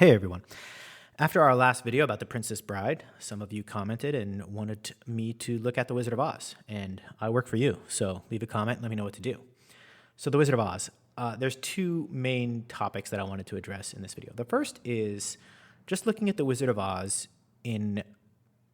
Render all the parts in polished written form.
Hey everyone. After our last video about The Princess Bride, some of you commented and wanted me to look at The Wizard of Oz, and I work for you, so leave a comment and let me know what to do. So The Wizard of Oz, there's two main topics that I wanted to address in this video. The first is just looking at The Wizard of Oz in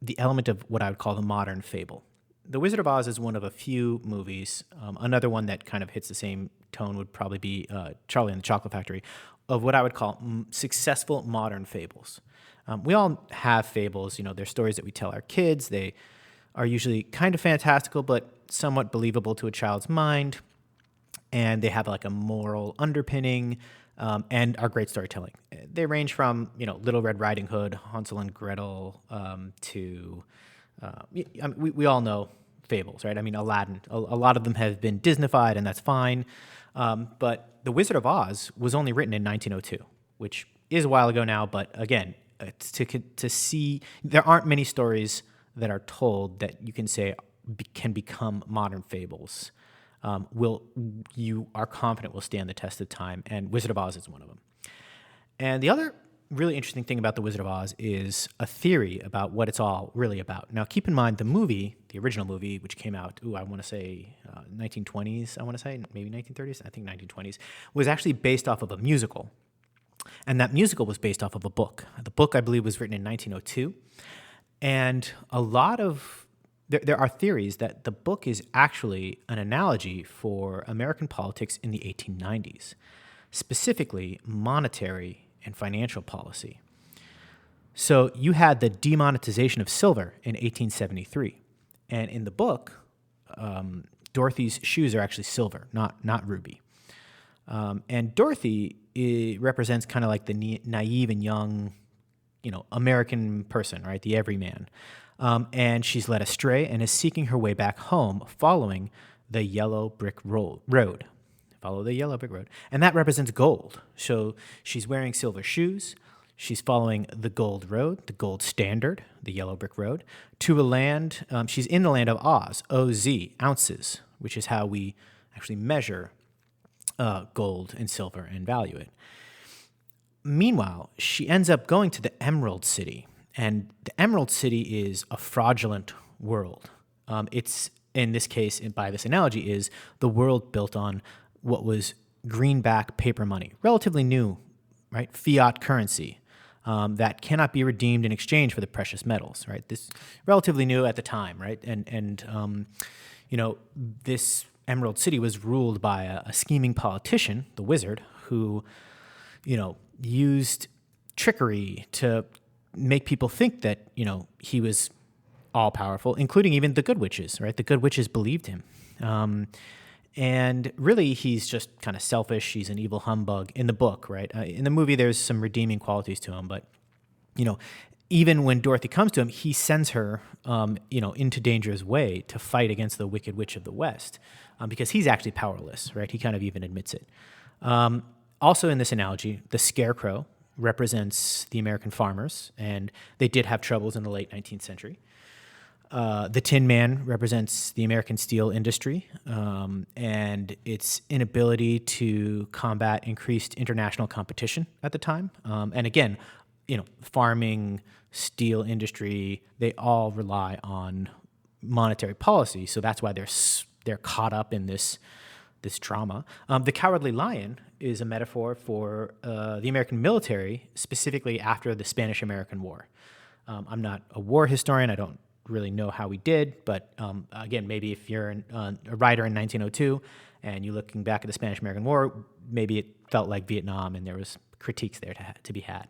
the element of what I would call the modern fable. The Wizard of Oz is one of a few movies. Another one that kind of hits the same tone would probably be Charlie and the Chocolate Factory, of what I would call successful modern fables. We all have fables. You know, they're stories that we tell our kids. They are usually kind of fantastical, but somewhat believable to a child's mind. And they have like a moral underpinning and are great storytelling. They range from, Little Red Riding Hood, Hansel and Gretel, to, we all know fables, right? I mean, Aladdin, a lot of them have been Disneyfied, and that's fine. But The Wizard of Oz was only written in 1902, which is a while ago now. But again, it's to see, there aren't many stories that are told that you can say can become modern fables. You are confident will stand the test of time, and Wizard of Oz is one of them. And the other really interesting thing about The Wizard of Oz is a theory about what it's all really about. Now, keep in mind the movie, the original movie, which came out, I want to say 1920s, maybe 1930s, I think 1920s, was actually based off of a musical. And that musical was based off of a book. The book, I believe, was written in 1902. And there are theories that the book is actually an analogy for American politics in the 1890s, specifically monetary and financial policy. So you had the demonetization of silver in 1873. And in the book, Dorothy's shoes are actually silver, not ruby. And Dorothy represents kind of like the naive and young, American person, right? The everyman. And she's led astray and is seeking her way back home following the yellow brick road. Follow the yellow brick road. And that represents gold. So she's wearing silver shoes. She's following the gold road, the gold standard, the yellow brick road, to a land. She's in the land of Oz, O-Z, ounces, which is how we actually measure gold and silver and value it. Meanwhile, she ends up going to the Emerald City. And the Emerald City is a fraudulent world. It's, in this case, by this analogy, is the world built on what was greenback paper money, relatively new, right? Fiat currency that cannot be redeemed in exchange for the precious metals, right? This relatively new at the time, right? And this Emerald City was ruled by a scheming politician, the wizard, who, used trickery to make people think that, he was all powerful, including even the good witches, right? The good witches believed him. And really, he's just kind of selfish. He's an evil humbug in the book, right? In the movie, there's some redeeming qualities to him. But, even when Dorothy comes to him, he sends her, into danger's way to fight against the Wicked Witch of the West because he's actually powerless, right? He kind of even admits it. Also in this analogy, the scarecrow represents the American farmers, and they did have troubles in the late 19th century. The Tin Man represents the American steel industry and its inability to combat increased international competition at the time. And again, farming, steel industry, they all rely on monetary policy. So that's why they're caught up in this drama. The Cowardly Lion is a metaphor for the American military, specifically after the Spanish-American War. I'm not a war historian. I don't really know how we did, but again, maybe if you're a writer in 1902 and you're looking back at the Spanish-American War, maybe it felt like Vietnam and there was critiques there to be had.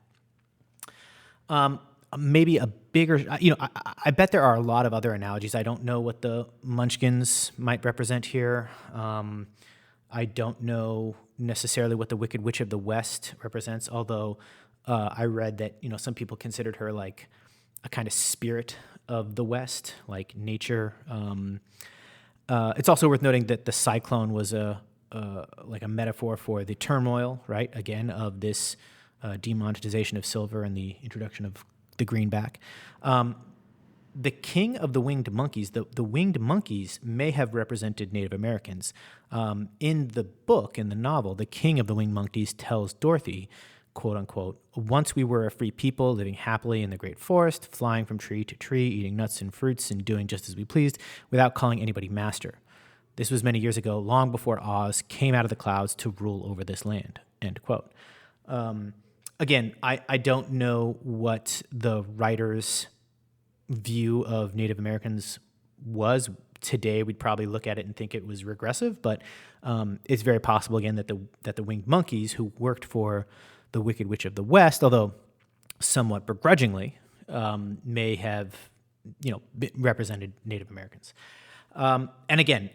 Maybe a bigger, I bet there are a lot of other analogies. I don't know what the Munchkins might represent here. I don't know necessarily what the Wicked Witch of the West represents, although I read that, some people considered her like a kind of spirit of the West, like nature. It's also worth noting that the cyclone was like a metaphor for the turmoil, right? Again, of this demonetization of silver and the introduction of the greenback. The king of the winged monkeys, the winged monkeys may have represented Native Americans. In the book, in the novel, the king of the winged monkeys tells Dorothy, quote unquote, once we were a free people living happily in the great forest, flying from tree to tree, eating nuts and fruits and doing just as we pleased without calling anybody master. This was many years ago, long before Oz came out of the clouds to rule over this land, end quote. Again, I don't know what the writer's view of Native Americans was. Today, we'd probably look at it and think it was regressive, but it's very possible, again, that the winged monkeys who worked for the Wicked Witch of the West, although somewhat begrudgingly, may have, represented Native Americans. And again,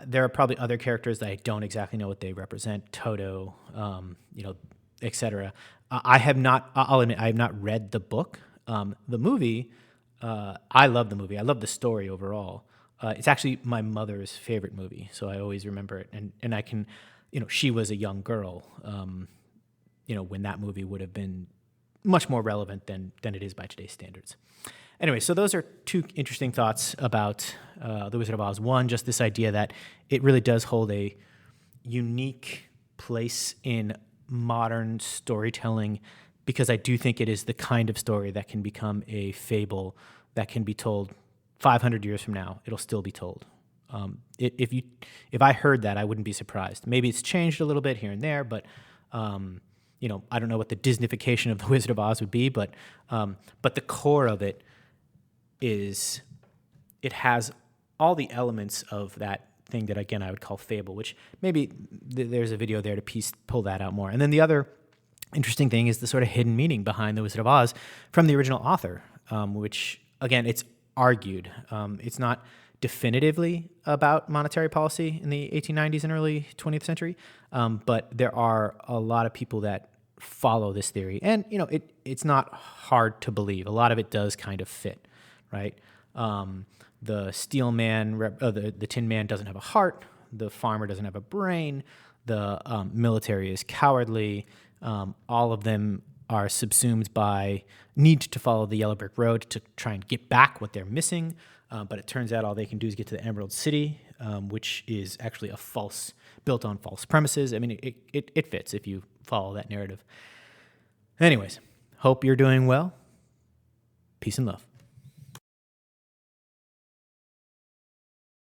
there are probably other characters that I don't exactly know what they represent. Toto, etc. I'll admit, I have not read the book. The movie, I love the movie. I love the story overall. It's actually my mother's favorite movie, so I always remember it. And I can, she was a young girl, when that movie would have been much more relevant than it is by today's standards. Anyway, so those are two interesting thoughts about The Wizard of Oz. One, just this idea that it really does hold a unique place in modern storytelling, because I do think it is the kind of story that can become a fable that can be told 500 years from now. It'll still be told. If I heard that, I wouldn't be surprised. Maybe it's changed a little bit here and there, but I don't know what the Disneyfication of The Wizard of Oz would be, but the core of it is, it has all the elements of that thing that, again, I would call fable, which maybe there's a video there to pull that out more. And then the other interesting thing is the sort of hidden meaning behind The Wizard of Oz from the original author, which, again, it's argued. It's not definitively about monetary policy in the 1890s and early 20th century, but there are a lot of people that follow this theory. And, it's not hard to believe. A lot of it does kind of fit, right? The steel man, the tin man doesn't have a heart. The farmer doesn't have a brain. The military is cowardly. All of them are subsumed by need to follow the yellow brick road to try and get back what they're missing. But it turns out all they can do is get to the Emerald City, which is actually built on false premises. I mean, it fits if you follow that narrative. Anyways, hope you're doing well. Peace and love.